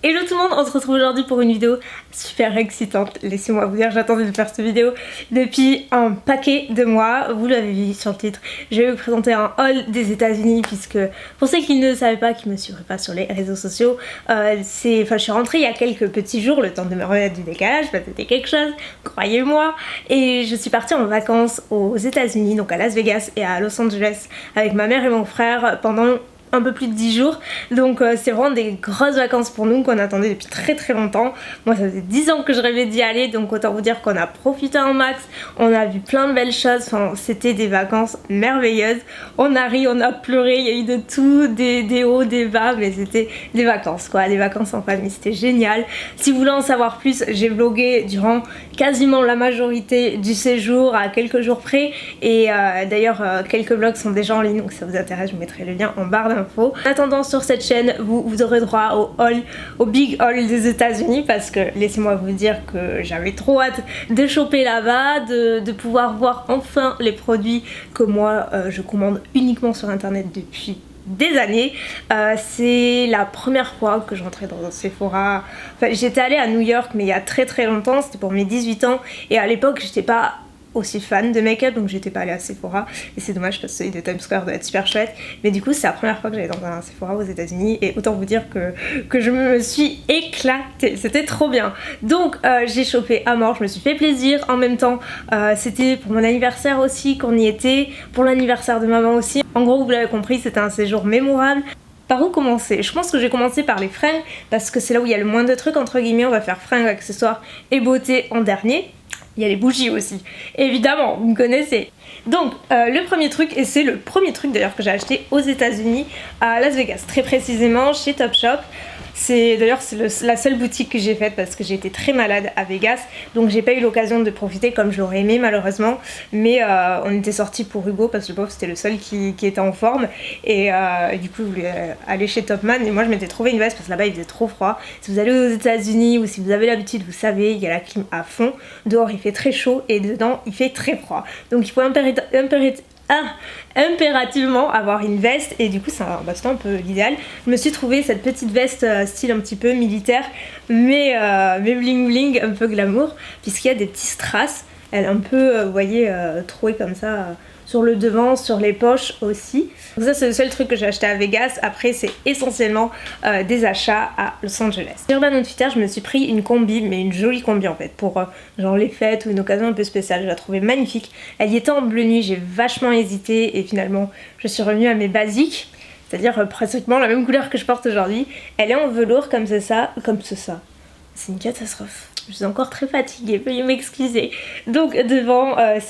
Hello tout le monde, on se retrouve aujourd'hui pour une vidéo super excitante. Laissez-moi vous dire, j'attendais de faire cette vidéo depuis un paquet de mois. Vous l'avez vu sur le titre, je vais vous présenter un haul des États-Unis puisque pour ceux qui ne le savaient pas, qui me suivraient pas sur les réseaux sociaux, je suis rentrée il y a quelques petits jours, le temps de me remettre du décalage, c'était quelque chose, croyez-moi. Et je suis partie en vacances aux États-Unis, donc à Las Vegas et à Los Angeles avec ma mère et mon frère pendant un peu plus de 10 jours, donc c'est vraiment des grosses vacances pour nous qu'on attendait depuis très longtemps. Moi ça faisait 10 ans que je rêvais d'y aller, donc autant vous dire qu'on a profité un max, on a vu plein de belles choses, enfin c'était des vacances merveilleuses. On a ri, on a pleuré, il y a eu de tout, des hauts, des bas, mais c'était des vacances quoi, des vacances en famille, c'était génial. Si vous voulez en savoir plus, j'ai vlogué durant quasiment la majorité du séjour à quelques jours près, et d'ailleurs quelques vlogs sont déjà en ligne, donc si ça vous intéresse je vous mettrai le lien en barre d'infos. En attendant, sur cette chaîne vous aurez droit au big haul des États-Unis, parce que laissez-moi vous dire que j'avais trop hâte de choper là-bas, de pouvoir voir enfin les produits que moi je commande uniquement sur internet depuis des années. C'est la première fois que j'entrais dans un Sephora. Enfin, j'étais allée à New York mais il y a très longtemps, c'était pour mes 18 ans, et à l'époque j'étais pas aussi fan de make-up, donc j'étais pas allée à Sephora, et c'est dommage parce que celui de Times Square doit être super chouette, mais du coup c'est la première fois que j'allais dans un Sephora aux États-Unis, et autant vous dire que je me suis éclatée, c'était trop bien. Donc j'ai chopé à mort, je me suis fait plaisir. En même temps c'était pour mon anniversaire aussi qu'on y était, pour l'anniversaire de maman aussi. En gros vous l'avez compris, c'était un séjour mémorable. Par où commencer? Je pense que j'ai commencé par les fringues parce que c'est là où il y a le moins de trucs entre guillemets. On va faire fringues, accessoires et beauté en dernier. Il y a les bougies aussi, évidemment, vous me connaissez. Donc le premier truc, et c'est le premier truc d'ailleurs que j'ai acheté aux États-Unis, à Las Vegas, très précisément chez Topshop. C'est d'ailleurs la seule boutique que j'ai faite parce que j'ai été très malade à Vegas, donc j'ai pas eu l'occasion de profiter comme je l'aurais aimé malheureusement. Mais on était sortis pour Hugo parce que le pauvre c'était le seul qui était en forme, et du coup il voulait aller chez Topman, et moi je m'étais trouvé une veste parce que là-bas il faisait trop froid. Si vous allez aux États-Unis ou si vous avez l'habitude, vous savez, il y a la clim à fond, dehors il fait très chaud et dedans il fait très froid, donc il faut impérativement avoir une veste, et du coup c'était un peu l'idéal. Je me suis trouvé cette petite veste style un petit peu militaire, mais bling bling, un peu glamour, puisqu'il y a des petits strass, elle est un peu vous voyez trouée comme ça sur le devant, sur les poches aussi. Donc ça c'est le seul truc que j'ai acheté à Vegas. Après c'est essentiellement des achats à Los Angeles. Sur Urban Outfitters je me suis pris une combi, mais une jolie combi en fait, pour genre les fêtes ou une occasion un peu spéciale. Je la trouvais magnifique. Elle y était en bleu nuit, j'ai vachement hésité et finalement je suis revenue à mes basiques, c'est-à-dire pratiquement la même couleur que je porte aujourd'hui. Elle est en velours comme c'est ça, c'est une catastrophe. Je suis encore très fatiguée, veuillez m'excuser. Donc devant, elle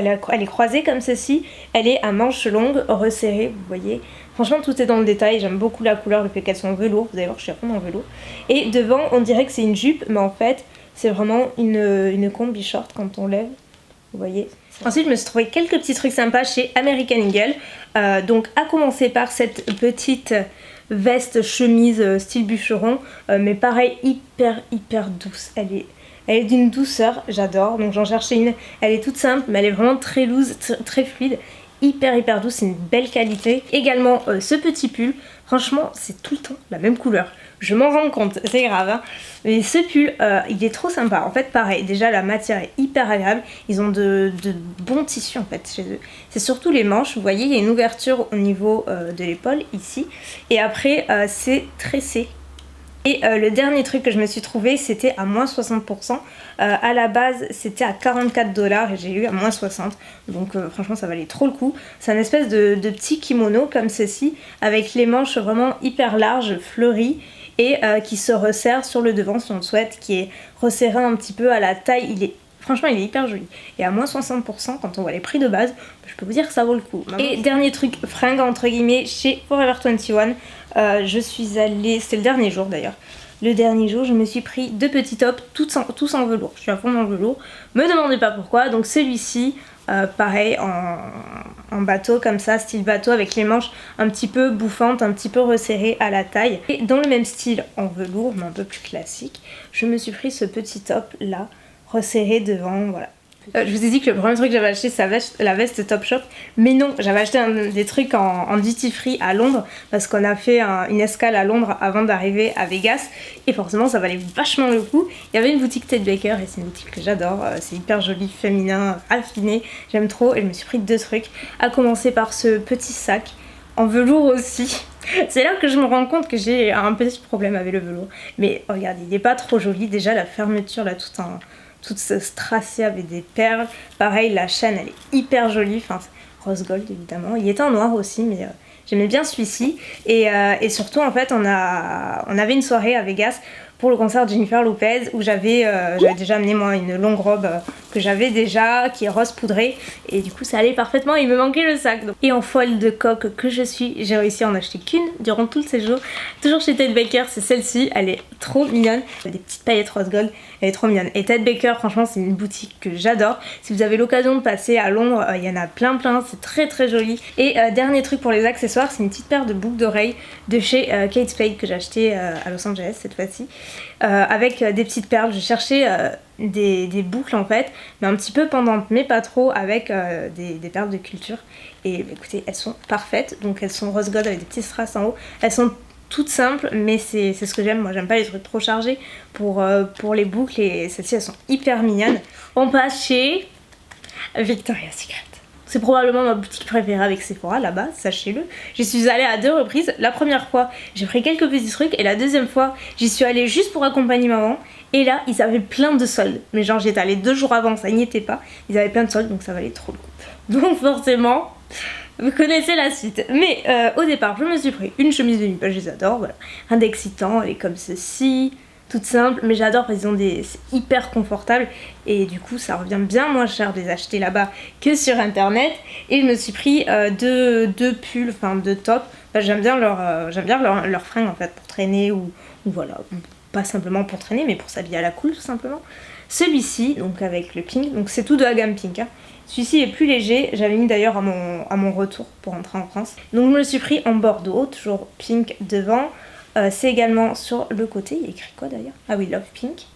est croisée comme ceci. Elle est à manches longues, resserrée, vous voyez. Franchement tout est dans le détail, j'aime beaucoup la couleur, le fait qu'elles sont en velours. Vous allez voir, je suis à fond en velours. Et devant, on dirait que c'est une jupe, mais en fait, c'est vraiment une combi short quand on lève. Vous voyez. Ensuite je me suis trouvé quelques petits trucs sympas chez American Eagle. Donc à commencer par cette petite veste chemise style bûcheron, mais pareil hyper douce. Elle est d'une douceur, j'adore. Donc j'en cherchais une, elle est toute simple mais elle est vraiment très loose, très fluide, hyper douce, c'est une belle qualité. Également ce petit pull, franchement c'est tout le temps la même couleur, je m'en rends compte, c'est grave hein. Mais ce pull il est trop sympa. En fait pareil, déjà la matière est hyper agréable, ils ont de bons tissus en fait chez eux. C'est surtout les manches, vous voyez il y a une ouverture au niveau de l'épaule ici, et après c'est tressé. Et le dernier truc que je me suis trouvé, c'était à moins 60%. À la base c'était à 44$ et j'ai eu à moins 60$. Donc franchement ça valait trop le coup. C'est un espèce de petit kimono comme ceci, avec les manches vraiment hyper larges, fleuries, et qui se resserre sur le devant si on le souhaite, qui est resserré un petit peu à la taille. Franchement il est hyper joli, et à moins 60% quand on voit les prix de base, je peux vous dire que ça vaut le coup. Et dernier truc fringue entre guillemets, chez Forever 21, je suis allée, c'était le dernier jour d'ailleurs, le dernier jour je me suis pris deux petits tops tous en velours. Je suis à fond dans le velours, me demandez pas pourquoi. Donc celui-ci pareil en bateau comme ça, style bateau, avec les manches un petit peu bouffantes, un petit peu resserrées à la taille, et dans le même style en velours mais un peu plus classique, je me suis pris ce petit top là, resserré devant, voilà. Je vous ai dit que le premier truc que j'avais acheté c'est la veste Topshop, mais non, j'avais acheté des trucs en duty free à Londres parce qu'on a fait une escale à Londres avant d'arriver à Vegas et forcément ça valait vachement le coup. Il y avait une boutique Ted Baker et c'est une boutique que j'adore, c'est hyper joli, féminin, raffiné, j'aime trop et je me suis pris 2 trucs, à commencer par ce petit sac en velours aussi. C'est là que je me rends compte que j'ai un petit problème avec le velours, mais regardez, il est pas trop joli, déjà la fermeture là toute strassée avec des perles. Pareil, la chaîne elle est hyper jolie, enfin rose gold évidemment. Il était en noir aussi, mais j'aimais bien celui-ci. Et surtout en fait, on avait une soirée à Vegas pour le concert de Jennifer Lopez où j'avais déjà amené moi une longue robe que j'avais déjà, qui est rose poudrée. Et du coup ça allait parfaitement, il me manquait le sac. Donc. Et en folle de coque que je suis, j'ai réussi à en acheter qu'une durant tout le séjour. Toujours chez Ted Baker, c'est celle-ci, elle est trop mignonne. Elle a des petites paillettes rose gold, elle est trop mignonne. Et Ted Baker, franchement c'est une boutique que j'adore. Si vous avez l'occasion de passer à Londres, il y en a plein, c'est très très joli. Et dernier truc pour les accessoires, c'est une petite paire de boucles d'oreilles de chez Kate Spade que j'ai acheté à Los Angeles cette fois-ci. Avec des petites perles, je cherchais des boucles en fait, mais un petit peu pendantes, mais pas trop, avec des perles de culture. Et écoutez, elles sont parfaites, donc elles sont rose gold avec des petits strass en haut. Elles sont toutes simples, mais c'est ce que j'aime. Moi j'aime pas les trucs trop chargés pour les boucles, et celles-ci elles sont hyper mignonnes. On passe chez Victoria's Secret. C'est probablement ma boutique préférée avec Sephora là-bas, sachez-le. J'y suis allée à 2 reprises. La première fois, j'ai pris quelques petits trucs et la deuxième fois, j'y suis allée juste pour accompagner maman. Et là, ils avaient plein de soldes. Mais genre, j'étais allée 2 jours avant, ça n'y était pas. Ils avaient plein de soldes, donc ça valait trop le coup. Donc forcément, vous connaissez la suite. Mais au départ, je me suis pris une chemise de nuit, je les adore, voilà. Rien d'excitant, elle est comme ceci. Toute simple, mais j'adore parce qu'ils c'est hyper confortable et du coup ça revient bien moins cher de les acheter là-bas que sur internet. Et je me suis pris deux pulls, enfin 2 tops. Enfin, j'aime bien leur fringue en fait pour traîner ou voilà, pas simplement pour traîner mais pour s'habiller à la cool tout simplement. Celui-ci, donc avec le pink, donc c'est tout de la gamme pink. Hein. Celui-ci est plus léger, j'avais mis d'ailleurs à mon retour pour rentrer en France. Donc je me le suis pris en bordeaux, toujours pink devant. C'est également sur le côté, il y a écrit quoi d'ailleurs? Ah oui, Love Pink.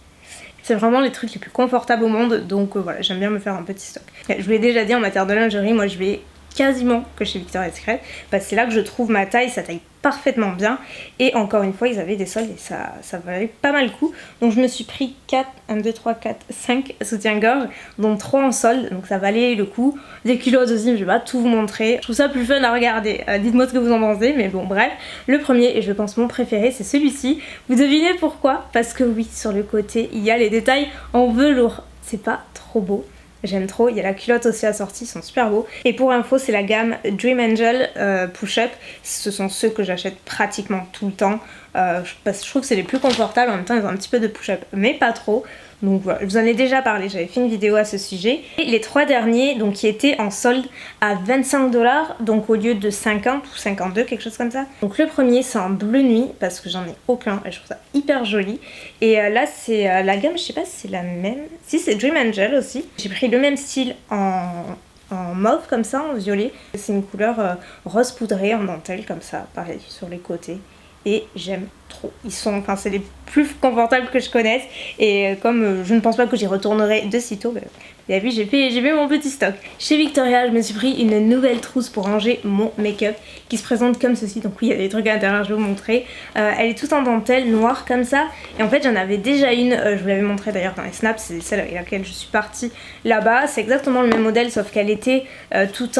C'est vraiment les trucs les plus confortables au monde, donc voilà, j'aime bien me faire un petit stock. Je vous l'ai déjà dit, en matière de lingerie, moi je vais quasiment que chez Victoria's Secret, parce que c'est là que je trouve ma taille, ça taille parfaitement bien. Et encore une fois, ils avaient des soldes et ça valait pas mal le coup. Donc je me suis pris 5 soutiens-gorge, dont 3 en solde, donc ça valait le coup. Des culottes aussi, je vais pas tout vous montrer. Je trouve ça plus fun à regarder. Dites-moi ce que vous en pensez, mais bon, bref. Le premier, et je pense mon préféré, c'est celui-ci. Vous devinez pourquoi? Parce que oui, sur le côté, il y a les détails en velours. C'est pas trop beau? J'aime trop, il y a la culotte aussi assortie, ils sont super beaux. Et pour info, c'est la gamme Dream Angel Push-Up. Ce sont ceux que j'achète pratiquement tout le temps. Parce que je trouve que c'est les plus confortables, en même temps ils ont un petit peu de push-up, mais pas trop. Donc voilà, je vous en ai déjà parlé, j'avais fait une vidéo à ce sujet. Et les 3 derniers, donc qui étaient en solde à 25 $, donc au lieu de 50 ou 52, quelque chose comme ça. Donc le premier c'est en bleu nuit, parce que j'en ai aucun et je trouve ça hyper joli. Et là c'est la gamme, je sais pas si c'est la même, si c'est Dream Angel aussi. J'ai pris le même style en mauve comme ça, en violet. C'est une couleur rose poudrée en dentelle comme ça, pareil sur les côtés. Et j'aime trop. Enfin c'est les plus confortables que je connaisse. Et comme je ne pense pas que j'y retournerai de sitôt, bah, vous avez vu, j'ai fait mon petit stock. Chez Victoria, je me suis pris une nouvelle trousse pour ranger mon make-up qui se présente comme ceci. Donc oui, il y a des trucs à l'intérieur, je vais vous montrer. Elle est toute en dentelle noire comme ça. Et en fait, j'en avais déjà une, je vous l'avais montré d'ailleurs dans les snaps, c'est celle avec laquelle je suis partie là-bas. C'est exactement le même modèle, sauf qu'elle était toute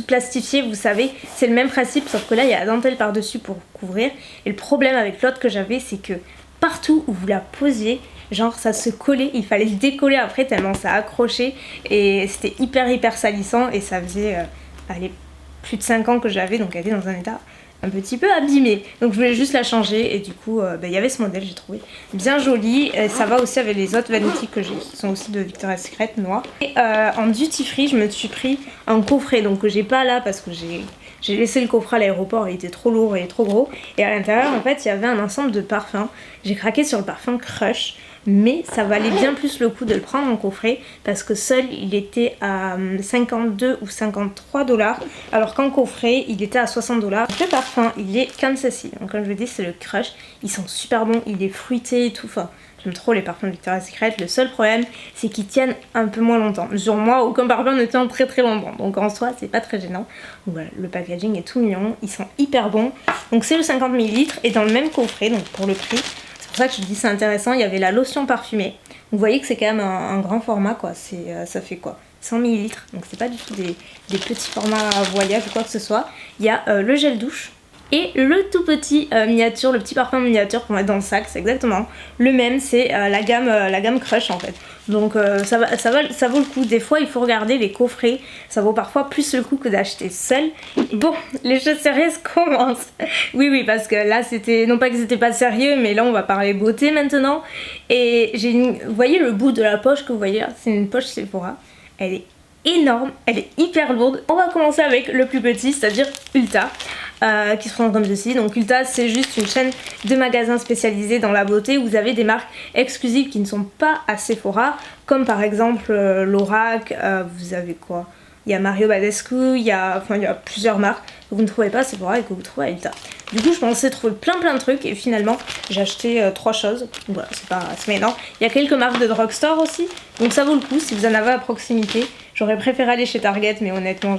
plastifiée, vous savez. C'est le même principe, sauf que là, il y a la dentelle par-dessus pour couvrir. Et le problème avec l'autre que j'avais, c'est que partout où vous la posiez, genre ça se collait, il fallait le décoller après tellement ça accrochait et c'était hyper salissant et ça faisait allez, plus de 5 ans que j'avais, donc elle était dans un état un petit peu abîmé. Donc je voulais juste la changer et du coup il y avait ce modèle, j'ai trouvé bien joli. Ça va aussi avec les autres vanity que j'ai qui sont aussi de Victoria's Secret noir. Et en duty free je me suis pris un coffret donc que j'ai pas là parce que j'ai laissé le coffret à l'aéroport, il était trop lourd et trop gros. Et à l'intérieur en fait il y avait un ensemble de parfums. J'ai craqué sur le parfum Crush. mais ça valait bien plus le coup de le prendre en coffret parce que seul il était à 52 ou 53 $, alors qu'en coffret il était à 60 $. Le parfum il est comme ceci, donc comme je vous dis c'est le Crush, ils sont super bons, il est fruité et tout, enfin j'aime trop les parfums de Victoria's Secret. Le seul problème c'est qu'ils tiennent un peu moins longtemps. Sur moi aucun parfum ne tient très longtemps, donc en soi c'est pas très gênant. Donc voilà, le packaging est tout mignon, ils sont hyper bons. Donc c'est le 50 ml et dans le même coffret, donc pour le prix. C'est pour ça que je dis c'est intéressant, il y avait la lotion parfumée. Vous voyez que c'est quand même un grand format quoi, ça fait quoi 100 ml, donc c'est pas du tout des petits formats voyage ou quoi que ce soit. Il y a le gel douche. Et le tout petit miniature, le petit parfum miniature pour mettre dans le sac, c'est exactement le même, c'est la gamme Crush en fait. Donc ça vaut le coup. Des fois il faut regarder les coffrets, ça vaut parfois plus le coup que d'acheter seul. Bon, les choses sérieuses commencent. Oui, parce que là c'était, non pas que c'était pas sérieux, mais là on va parler beauté maintenant. Et vous voyez le bout de la poche que vous voyez là, c'est une poche Sephora. Elle est énorme, elle est hyper lourde. On va commencer avec le plus petit, c'est-à-dire Ulta. Qui se présente comme ceci. Donc Ulta c'est juste une chaîne de magasins spécialisés dans la beauté où vous avez des marques exclusives qui ne sont pas à Sephora, comme par exemple Lorac, vous avez quoi, il y a Mario Badescu, il y a plusieurs marques que vous ne trouvez pas à Sephora et que vous trouvez à Ulta. Du coup je pensais trouver plein de trucs et finalement j'ai acheté 3 choses. Donc voilà, c'est pas énorme. Il y a quelques marques de drugstore aussi, donc ça vaut le coup si vous en avez à proximité. J'aurais préféré aller chez Target, mais honnêtement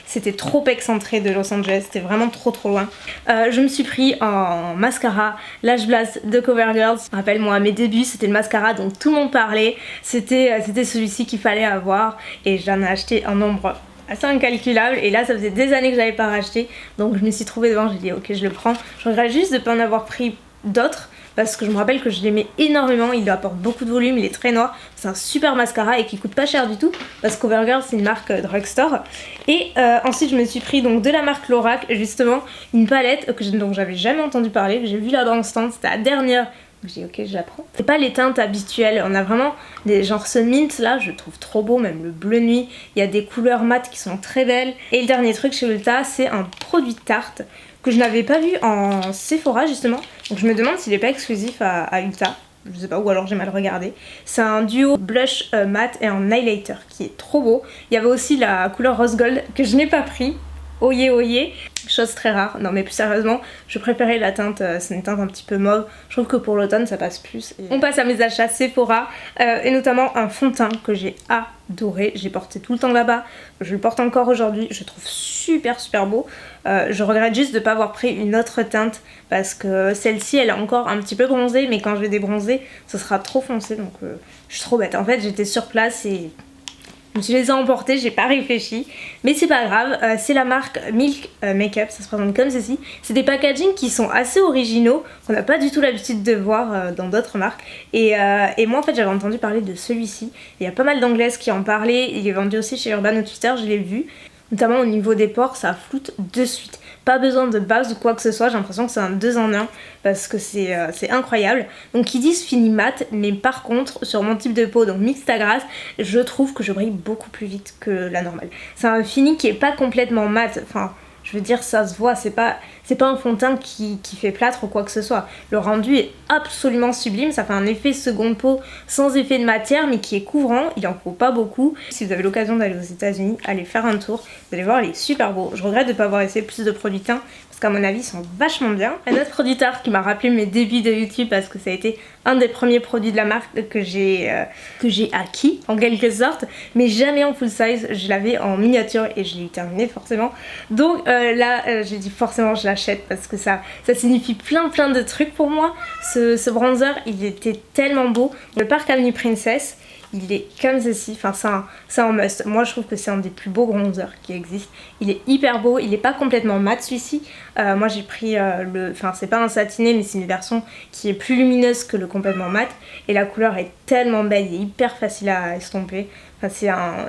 c'était trop excentré de Los Angeles, c'était vraiment trop loin. Je me suis pris en mascara Lash Blast de CoverGirl. Rappelle-moi, à mes débuts c'était le mascara dont tout le monde parlait, c'était celui-ci qu'il fallait avoir et j'en ai acheté un nombre assez incalculable et là ça faisait des années que j'avais pas racheté, donc je me suis trouvée devant, j'ai dit ok je le prends. Je regrette juste de ne pas en avoir pris d'autres parce que je me rappelle que je l'aimais énormément, il apporte beaucoup de volume, il est très noir, c'est un super mascara et qui coûte pas cher du tout parce qu'Overgirl c'est une marque drugstore. Et ensuite je me suis pris donc de la marque Lorac justement une palette dont j'avais jamais entendu parler, que j'ai vu là dans le stand, c'était la dernière. J'ai dit ok je la prends. C'est pas les teintes habituelles, on a vraiment des genre ce mint là, je le trouve trop beau, même le bleu nuit, il y a des couleurs mates qui sont très belles. Et le dernier truc chez Ulta c'est un produit de tarte que je n'avais pas vu en Sephora justement, donc je me demande s'il est pas exclusif à Ulta, je sais pas, ou alors j'ai mal regardé. C'est un duo blush mat et un highlighter qui est trop beau. Il y avait aussi la couleur rose gold que je n'ai pas pris. Oyez, chose très rare. Non mais plus sérieusement, je préférais la teinte, c'est une teinte un petit peu mauve. Je trouve que pour l'automne ça passe plus. Et on passe à mes achats Sephora et notamment un fond de teint que j'ai adoré. J'ai porté tout le temps là-bas, je le porte encore aujourd'hui, je le trouve super beau. Je regrette juste de ne pas avoir pris une autre teinte parce que celle-ci elle est encore un petit peu bronzée, mais quand je vais débronzer ce sera trop foncé, donc je suis trop bête. En fait j'étais sur place et je me suis laissée emporter, j'ai pas réfléchi, mais c'est pas grave. C'est la marque Milk Makeup, ça se présente comme ceci. C'est des packagings qui sont assez originaux, qu'on n'a pas du tout l'habitude de voir dans d'autres marques. Et moi en fait j'avais entendu parler de celui-ci, il y a pas mal d'anglaises qui en parlaient, il est vendu aussi chez Urban Outfitters, je l'ai vu. Notamment au niveau des pores, ça floute de suite. Pas besoin de base ou quoi que ce soit, j'ai l'impression que c'est un 2 en 1 parce que c'est incroyable. Donc ils disent fini mat, mais par contre sur mon type de peau, donc mixte à grasse, je trouve que je brille beaucoup plus vite que la normale. C'est un fini qui est pas complètement mat, enfin je veux dire ça se voit, c'est pas un fond de teint qui fait plâtre ou quoi que ce soit. Le rendu est absolument sublime, ça fait un effet seconde peau sans effet de matière mais qui est couvrant, il en faut pas beaucoup. Si vous avez l'occasion d'aller aux États-Unis, allez faire un tour, vous allez voir, il est super beau. Je regrette de ne pas avoir essayé plus de produits teints parce qu'à mon avis ils sont vachement bien. Un autre produit tarte qui m'a rappelé mes débuts de YouTube parce que ça a été un des premiers produits de la marque que j'ai acquis en quelque sorte, mais jamais en full size, je l'avais en miniature et je l'ai terminé forcément. Donc là j'ai dit forcément je l'achète parce que ça signifie plein de trucs pour moi. Ce bronzer il était tellement beau. Le Park Avenue Princess, il est comme ceci, enfin c'est un must. Moi je trouve que c'est un des plus beaux bronzers qui existent. Il est hyper beau, il est pas complètement mat celui-ci. Moi j'ai pris c'est pas un satiné mais c'est une version qui est plus lumineuse que le complètement mat. Et la couleur est tellement belle, il est hyper facile à estomper.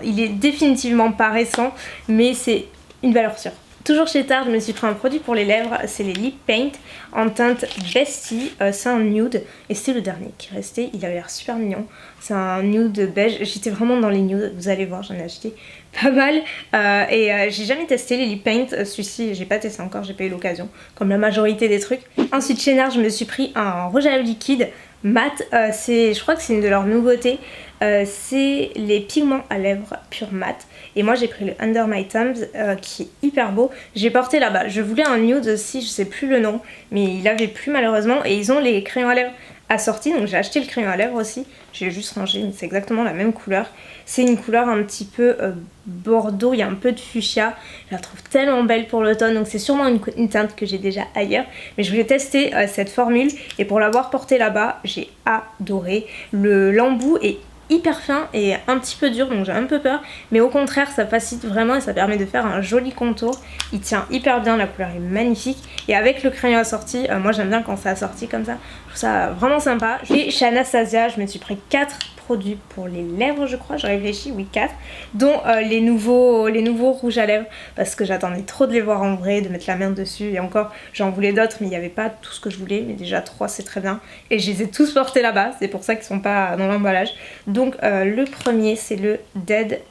Il est définitivement pas récent mais c'est une valeur sûre. Toujours chez Tarte, je me suis pris un produit pour les lèvres, c'est les Lip Paint en teinte Bestie, c'est un nude et c'était le dernier qui restait, il avait l'air super mignon, c'est un nude beige, j'étais vraiment dans les nudes, vous allez voir j'en ai acheté pas mal j'ai jamais testé les Lip Paint, celui-ci j'ai pas testé encore, j'ai pas eu l'occasion, comme la majorité des trucs. Ensuite chez Nars, je me suis pris un rouge à lèvres liquide mat, je crois que c'est une de leurs nouveautés, c'est les pigments à lèvres pur mat. Et moi j'ai pris le Under My Thumbs qui est hyper beau. J'ai porté là-bas, je voulais un nude aussi, je sais plus le nom, mais il avait plus malheureusement. Et ils ont les crayons à lèvres assortis, donc j'ai acheté le crayon à lèvres aussi. J'ai juste rangé, mais c'est exactement la même couleur. C'est une couleur un petit peu bordeaux, il y a un peu de fuchsia. Je la trouve tellement belle pour l'automne, donc c'est sûrement une teinte que j'ai déjà ailleurs. Mais je voulais tester cette formule et pour l'avoir portée là-bas, j'ai adoré. L'embout est hyper fin et un petit peu dur, donc j'ai un peu peur, mais au contraire ça facilite vraiment et ça permet de faire un joli contour. Il tient hyper bien, la couleur est magnifique et avec le crayon assorti, moi j'aime bien quand c'est assorti comme ça, je trouve ça vraiment sympa. Et chez Anastasia je me suis pris 4 produits pour les lèvres, je crois, je réfléchis, oui 4, dont les nouveaux rouges à lèvres parce que j'attendais trop de les voir en vrai, de mettre la main dessus, et encore j'en voulais d'autres mais il n'y avait pas tout ce que je voulais, mais déjà 3 c'est très bien et je les ai tous portés là-bas, c'est pour ça qu'ils sont pas dans l'emballage. Donc le premier c'est le Dead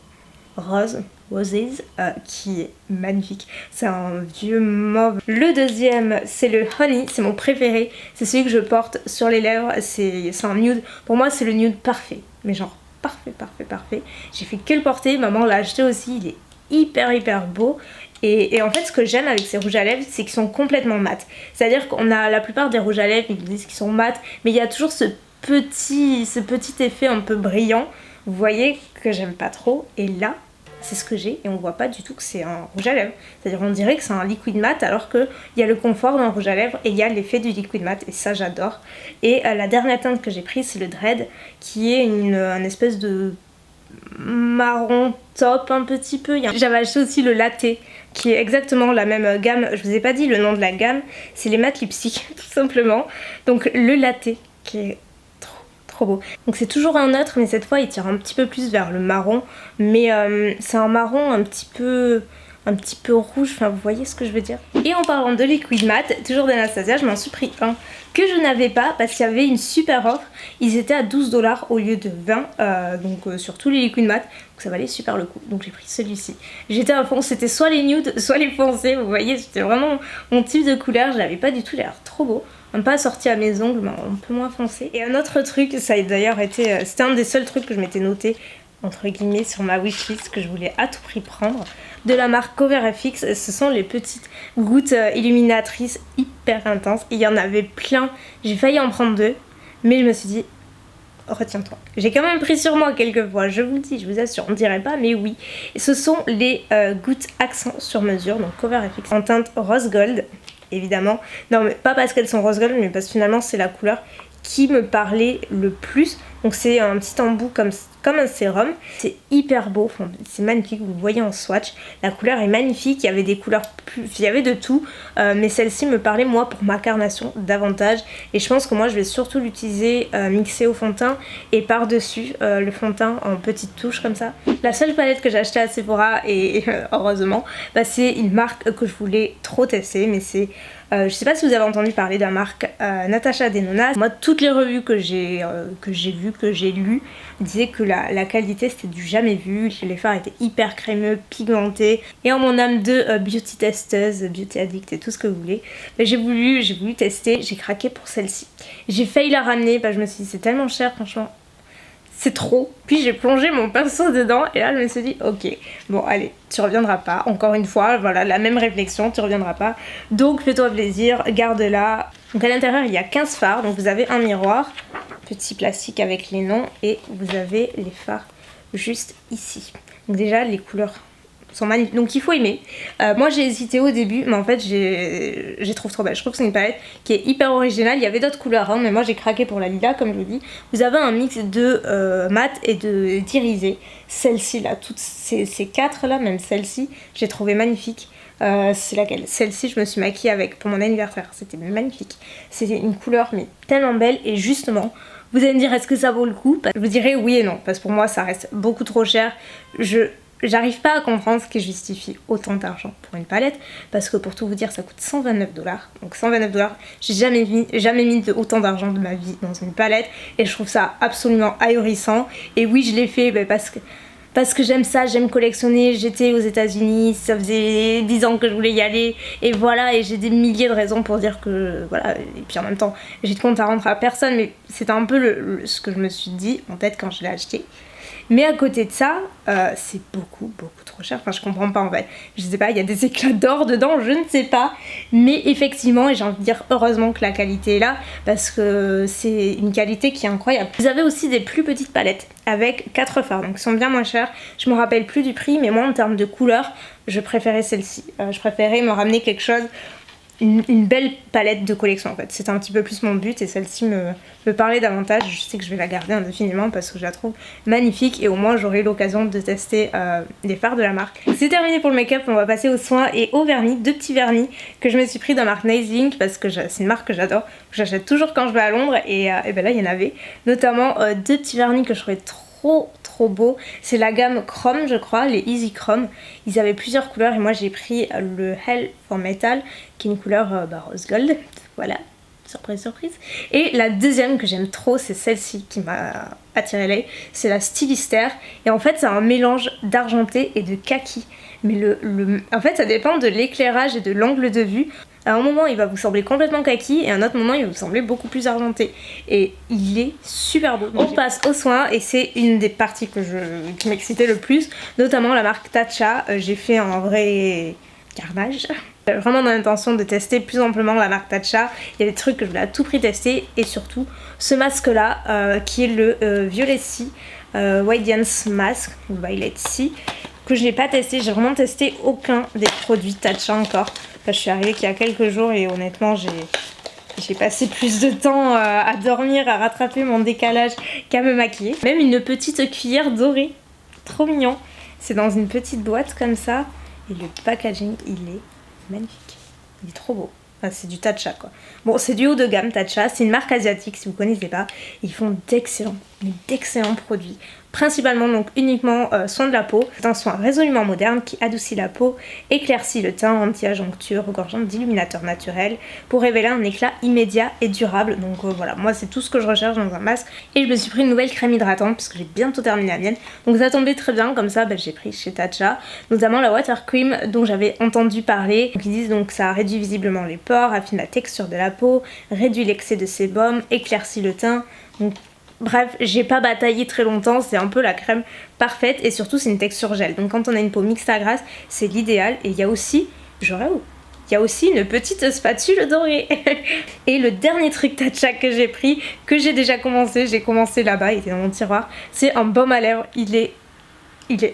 Roses qui est magnifique, c'est un vieux mauve. Le deuxième c'est le Honey, c'est mon préféré, c'est celui que je porte sur les lèvres, c'est un nude, pour moi c'est le nude parfait, mais genre parfait. J'ai fait que le porter, maman l'a acheté aussi, il est hyper beau. Et en fait ce que j'aime avec ces rouges à lèvres c'est qu'ils sont complètement mat. C'est à dire qu'on a la plupart des rouges à lèvres, ils disent qu'ils sont mat, mais il y a toujours ce petit effet un peu brillant, vous voyez, que j'aime pas trop. Et là c'est ce que j'ai et on voit pas du tout que c'est un rouge à lèvres. C'est à dire on dirait que c'est un liquid mat alors qu'il y a le confort d'un rouge à lèvres et il y a l'effet du liquid mat et ça j'adore. Et la dernière teinte que j'ai prise c'est le Dread qui est une espèce de marron top un petit peu. J'avais acheté aussi le Latte qui est exactement la même gamme, je vous ai pas dit le nom de la gamme, c'est les mat lipstick tout simplement. Donc le Latte qui est trop beau. Donc c'est toujours un neutre mais cette fois il tire un petit peu plus vers le marron, mais c'est un marron un petit peu rouge, enfin vous voyez ce que je veux dire. Et en parlant de liquid mat, toujours d'Anastasia, je m'en suis pris un que je n'avais pas parce qu'il y avait une super offre, ils étaient à 12 $ au lieu de 20, donc sur tous les liquid mat, donc ça valait super le coup, donc j'ai pris celui-ci. J'étais à fond, c'était soit les nudes, soit les foncés, vous voyez, c'était vraiment mon type de couleur, je l'avais pas du tout, il a l'air trop beau. Pas assorti à mes ongles, mais un peu moins foncé. Et un autre truc, ça a d'ailleurs été, c'était un des seuls trucs que je m'étais noté entre guillemets sur ma wishlist que je voulais à tout prix prendre, de la marque CoverFX. Ce sont les petites gouttes illuminatrices hyper intenses, il y en avait plein, j'ai failli en prendre 2 mais je me suis dit retiens-toi. J'ai quand même pris sur moi quelques fois, je vous le dis, je vous assure, on dirait pas mais oui. Et ce sont les gouttes accent sur mesure, donc CoverFX en teinte rose gold évidemment, non mais pas parce qu'elles sont rose gold mais parce que finalement c'est la couleur qui me parlait le plus. Donc c'est un petit embout comme un sérum, c'est hyper beau, enfin, c'est magnifique, vous le voyez en swatch, la couleur est magnifique, il y avait des couleurs il y avait de tout, mais celle-ci me parlait moi pour ma carnation davantage et je pense que moi je vais surtout l'utiliser mixé au fond de teint et par dessus le fond de teint en petites touches comme ça. La seule palette que j'ai achetée à Sephora et heureusement bah, c'est une marque que je voulais trop tester, mais c'est je sais pas si vous avez entendu parler de la marque Natasha Denona. Moi toutes les revues que j'ai vues, que j'ai lues disaient que la qualité c'était du jamais vu, les fards étaient hyper crémeux, pigmentés, et en mon âme de beauty testeuse, beauty addict et tout ce que vous voulez, j'ai voulu tester, j'ai craqué pour celle-ci. J'ai failli la ramener, bah, je me suis dit c'est tellement cher franchement, c'est trop. Puis j'ai plongé mon pinceau dedans et là je me suis dit ok, bon allez, tu reviendras pas, encore une fois, voilà la même réflexion, tu reviendras pas, donc fais-toi plaisir, garde-la. Donc à l'intérieur il y a 15 fards, donc vous avez un miroir, petit plastique avec les noms et vous avez les fards juste ici. Donc déjà les couleurs sont magnifiques, donc il faut aimer. Moi j'ai hésité au début mais en fait j'ai trouvé trop belle. Je trouve que c'est une palette qui est hyper originale. Il y avait d'autres couleurs hein, mais moi j'ai craqué pour la lilas comme je vous dis. Vous avez un mix de mat et d'irisé. Celle-ci là, toutes ces 4 là, même celle-ci j'ai trouvé magnifique. C'est laquelle? Celle-ci je me suis maquillée avec pour mon anniversaire, c'était magnifique. C'était une couleur mais tellement belle et justement vous allez me dire est-ce que ça vaut le coup? Je vous dirais oui et non parce que pour moi ça reste beaucoup trop cher. J'arrive pas à comprendre ce qui justifie autant d'argent pour une palette parce que pour tout vous dire ça coûte 129 $. Donc 129 $, j'ai jamais mis autant d'argent de ma vie dans une palette et je trouve ça absolument ahurissant. Et oui je l'ai fait parce que parce que j'aime ça, j'aime collectionner. J'étais aux États-Unis, ça faisait 10 ans que je voulais y aller, et voilà, et j'ai des milliers de raisons pour dire que voilà. Et puis en même temps, j'ai de compte à rendre à personne, mais c'était un peu ce que je me suis dit en tête quand je l'ai acheté. Mais à côté de ça, c'est beaucoup trop cher. Enfin, je comprends pas en fait. Je sais pas, il y a des éclats d'or dedans, je ne sais pas. Mais effectivement, et j'ai envie de dire heureusement que la qualité est là, parce que c'est une qualité qui est incroyable. Vous avez aussi des plus petites palettes avec 4 fards, donc qui sont bien moins chères. Je me rappelle plus du prix, mais moi en termes de couleur, je préférais celle-ci. Je préférais me ramener quelque chose, une belle palette de collection en fait. C'était un petit peu plus mon but, et celle-ci me parlait davantage. Je sais que je vais la garder indéfiniment parce que je la trouve magnifique, et au moins j'aurai l'occasion de tester les fards de la marque. C'est terminé pour le make-up, on va passer aux soins et au vernis. 2 petits vernis que je me suis pris dans la marque Nailslink parce que c'est une marque que j'adore, que j'achète toujours quand je vais à Londres, et ben là il y en avait. Notamment 2 petits vernis que je trouvais trop beau. C'est la gamme Chrome, je crois, les Easy Chrome. Ils avaient plusieurs couleurs, et moi j'ai pris le Hell for Metal qui est une couleur rose gold. Voilà, surprise surprise. Et la deuxième que j'aime trop, c'est celle-ci qui m'a attiré l'œil, c'est la Stylister, et en fait c'est un mélange d'argenté et de kaki. Mais en fait ça dépend de l'éclairage et de l'angle de vue. À un moment il va vous sembler complètement kaki, et à un autre moment il va vous sembler beaucoup plus argenté, et il est super beau. On passe aux soins, et c'est une des parties qui m'excitait le plus, notamment la marque Tatcha. J'ai fait un vrai carnage, vraiment dans l'intention de tester plus amplement la marque Tatcha. Il y a des trucs que je voulais à tout prix tester, et surtout ce masque là qui est le Violet Sea Radiance Mask, Violet Sea, que je n'ai pas testé. J'ai vraiment testé aucun des produits Tatcha encore. Enfin, je suis arrivée qu'il y a quelques jours, et honnêtement j'ai passé plus de temps à dormir, à rattraper mon décalage qu'à me maquiller. Même une petite cuillère dorée, trop mignon. C'est dans une petite boîte comme ça, et le packaging il est magnifique, il est trop beau. Enfin, c'est du Tatcha quoi. Bon, c'est du haut de gamme Tatcha, c'est une marque asiatique si vous connaissez pas. Ils font d'excellents produits. Principalement donc uniquement soin de la peau. C'est un soin résolument moderne qui adoucit la peau, éclaircit le teint, anti-âge onctueux, regorgeant d'illuminateurs naturels pour révéler un éclat immédiat et durable. Donc voilà, moi c'est tout ce que je recherche dans un masque. Et je me suis pris une nouvelle crème hydratante parce que j'ai bientôt terminé la mienne. Donc ça tombait très bien, comme ça j'ai pris chez Tatcha, notamment la Water Cream dont j'avais entendu parler. Donc ils disent donc ça réduit visiblement les pores, affine la texture de la peau, réduit l'excès de sébum, éclaircit le teint. Donc bref, j'ai pas bataillé très longtemps, c'est un peu la crème parfaite, et surtout c'est une texture gel. Donc quand on a une peau mixte à grasse, c'est l'idéal. Et il y a aussi, une petite spatule dorée. Et le dernier truc Tatcha que j'ai pris, que j'ai déjà commencé, j'ai commencé là-bas, il était dans mon tiroir, c'est un baume à lèvres. Il est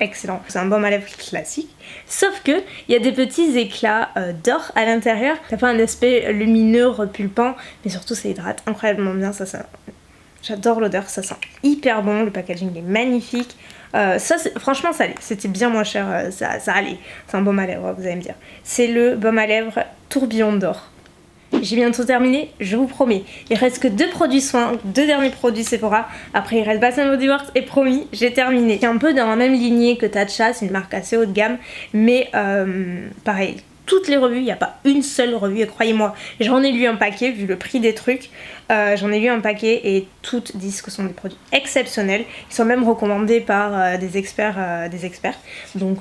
excellent. C'est un baume à lèvres classique, sauf que il y a des petits éclats d'or à l'intérieur. Ça fait un aspect lumineux, repulpant, mais surtout ça hydrate incroyablement bien. J'adore l'odeur, ça sent hyper bon, le packaging est magnifique. Franchement ça allait, c'était bien moins cher, ça allait. C'est un baume à lèvres, vous allez me dire. C'est le baume à lèvres tourbillon d'or. J'ai bientôt terminé, je vous promets. Il reste que 2 produits soins, 2 derniers produits Sephora. Après il reste Bath & Body Works, et promis, j'ai terminé. C'est un peu dans la même lignée que Tatcha, c'est une marque assez haut de gamme, mais pareil. Toutes les revues, il n'y a pas une seule revue, et croyez-moi, j'en ai lu un paquet vu le prix des trucs, j'en ai lu un paquet, et toutes disent que ce sont des produits exceptionnels. Ils sont même recommandés par des experts, donc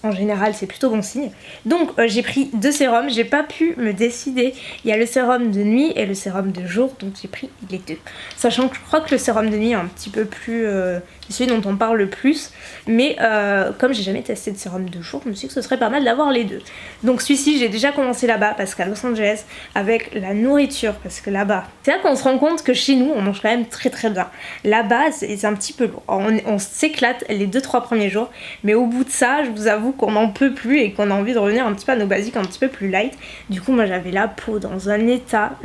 en général c'est plutôt bon signe. Donc j'ai pris 2 sérums, j'ai pas pu me décider. Il y a le sérum de nuit et le sérum de jour, donc j'ai pris les 2. Sachant que je crois que le sérum de nuit est un petit peu plus... c'est celui dont on parle le plus, mais comme j'ai jamais testé de sérum de jour, je me suis dit que ce serait pas mal d'avoir les 2. Donc celui-ci j'ai déjà commencé là-bas, parce qu'à Los Angeles, avec la nourriture, parce que là-bas, c'est là qu'on se rend compte que chez nous on mange quand même très bien. Là-bas c'est un petit peu lourd, on s'éclate les 2-3 premiers jours, mais au bout de ça, je vous avoue qu'on n'en peut plus, et qu'on a envie de revenir un petit peu à nos basiques, un petit peu plus light. Du coup moi j'avais la peau dans un état,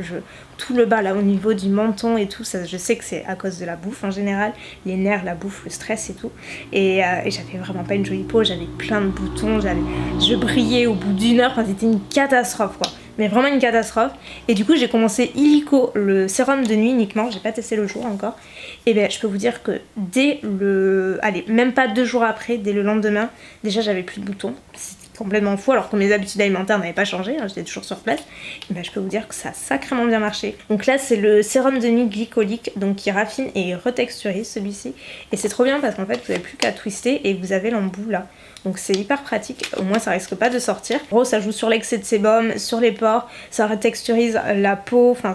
tout le bas là au niveau du menton et tout, ça je sais que c'est à cause de la bouffe en général, les nerfs, la bouffe, le stress et tout, et j'avais vraiment pas une jolie peau, j'avais plein de boutons, je brillais au bout d'1 heure, enfin c'était une catastrophe quoi, mais vraiment une catastrophe. Et du coup j'ai commencé illico le sérum de nuit uniquement, j'ai pas testé le jour encore, et bien je peux vous dire que dès même pas 2 jours après, dès le lendemain, déjà j'avais plus de boutons, c'était complètement fou alors que mes habitudes alimentaires n'avaient pas changé, hein, j'étais toujours sur place. Et ben, je peux vous dire que ça a sacrément bien marché. Donc là c'est le sérum de nuit glycolique, donc qui raffine et retexturise celui-ci. Et c'est trop bien parce qu'en fait vous n'avez plus qu'à twister et vous avez l'embout là. Donc c'est hyper pratique, au moins ça risque pas de sortir. En gros ça joue sur l'excès de sébum, sur les pores, ça retexturise la peau, enfin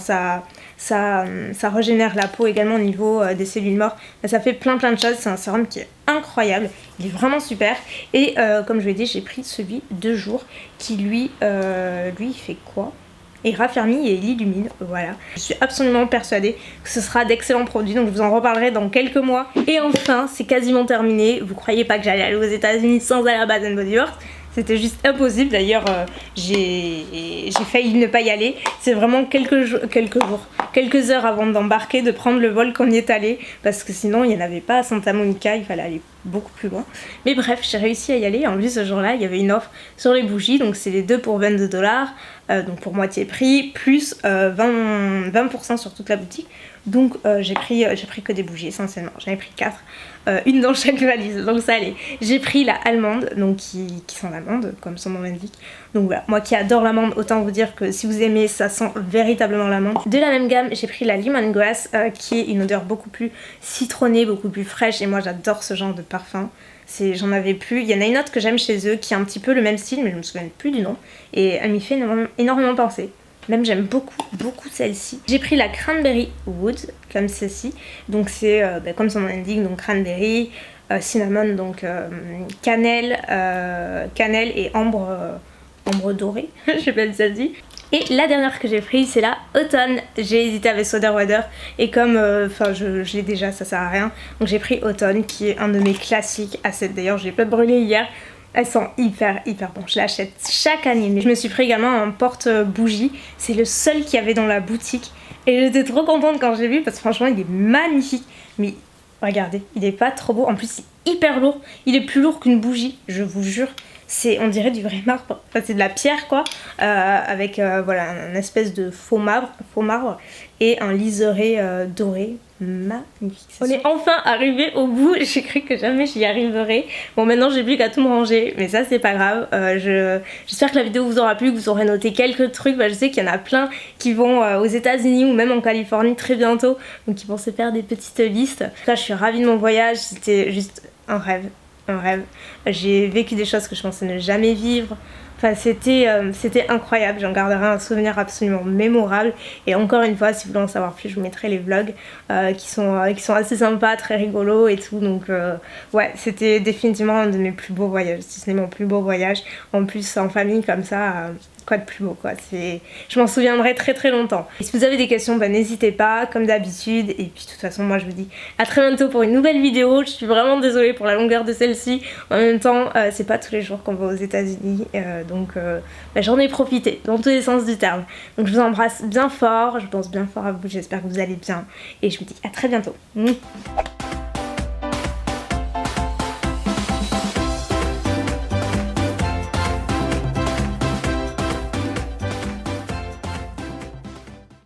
ça régénère la peau également au niveau des cellules mortes. Ça fait plein de choses, c'est un sérum qui est incroyable, il est vraiment super. Et comme je l'ai dit, j'ai pris celui de jour qui lui il fait quoi? Il raffermit et il illumine, voilà. Je suis absolument persuadée que ce sera d'excellents produits, donc je vous en reparlerai dans quelques mois. Et enfin, c'est quasiment terminé. Vous croyez pas que j'allais aller aux États-Unis sans aller à Bath & Body Works? C'était juste impossible, d'ailleurs j'ai failli ne pas y aller. C'est vraiment quelques heures avant d'embarquer, de prendre le vol qu'on y est allé, parce que sinon il n'y en avait pas à Santa Monica, il fallait aller beaucoup plus loin. Mais bref, j'ai réussi à y aller. En plus ce jour-là, il y avait une offre sur les bougies, donc c'est les deux pour 22 $, donc pour moitié prix, plus 20% sur toute la boutique. Donc j'ai pris que des bougies essentiellement, j'en ai pris 4, une dans chaque valise, donc ça allait. J'ai pris la allemande, donc qui sent l'amande, comme son nom l'indique. Donc voilà, moi qui adore l'amande, autant vous dire que si vous aimez, ça sent véritablement l'amande. De la même gamme, j'ai pris la lemongrass, qui est une odeur beaucoup plus citronnée, beaucoup plus fraîche, et moi j'adore ce genre de parfum. J'en avais plus. Il y en a une autre que j'aime chez eux, qui est un petit peu le même style, mais je me souviens plus du nom, et elle m'y fait énormément penser. Même j'aime beaucoup celle-ci. J'ai pris la Cranberry Wood, comme ceci. Donc c'est comme son nom l'indique, donc cranberry, cinnamon, donc cannelle et ambre dorée, je sais pas si ça se dit. Et la dernière que j'ai prise c'est la Automne. J'ai hésité avec Soda Water et comme je l'ai déjà, ça sert à rien. Donc j'ai pris Automne qui est un de mes classiques assets. D'ailleurs je l'ai pas brûlé hier. Elles sont hyper bon, je l'achète chaque année. Mais je me suis pris également un porte-bougie, c'est le seul qu'il y avait dans la boutique. Et j'étais trop contente quand j'ai vu parce que franchement il est magnifique. Mais regardez, il est pas trop beau, en plus il est hyper lourd. Il est plus lourd qu'une bougie, je vous jure. On dirait du vrai marbre, enfin c'est de la pierre quoi, avec voilà un espèce de faux marbre et un liseré doré. Magnifique. On est enfin arrivé au bout, j'ai cru que jamais j'y arriverais. Bon maintenant j'ai plus qu'à tout me ranger, mais ça c'est pas grave. J'espère que la vidéo vous aura plu, que vous aurez noté quelques trucs. Je sais qu'il y en a plein qui vont aux États-Unis ou même en Californie très bientôt, donc ils vont se faire des petites listes. Là je suis ravie de mon voyage, c'était juste un rêve. J'ai vécu des choses que je pensais ne jamais vivre. Enfin c'était incroyable, j'en garderai un souvenir absolument mémorable. Et encore une fois, si vous voulez en savoir plus, je vous mettrai les vlogs qui sont assez sympas, très rigolos et tout. Donc ouais, c'était définitivement un de mes plus beaux voyages, si ce n'est mon plus beau voyage. En plus en famille comme ça, quoi de plus beau quoi, je m'en souviendrai très longtemps. Et si vous avez des questions, n'hésitez pas comme d'habitude. Et puis de toute façon moi je vous dis à très bientôt pour une nouvelle vidéo. Je suis vraiment désolée pour la longueur de celle-ci. En même temps c'est pas tous les jours qu'on va aux États-Unis, donc j'en ai profité dans tous les sens du terme. Donc je vous embrasse bien fort, je pense bien fort à vous, j'espère que vous allez bien et je vous dis à très bientôt.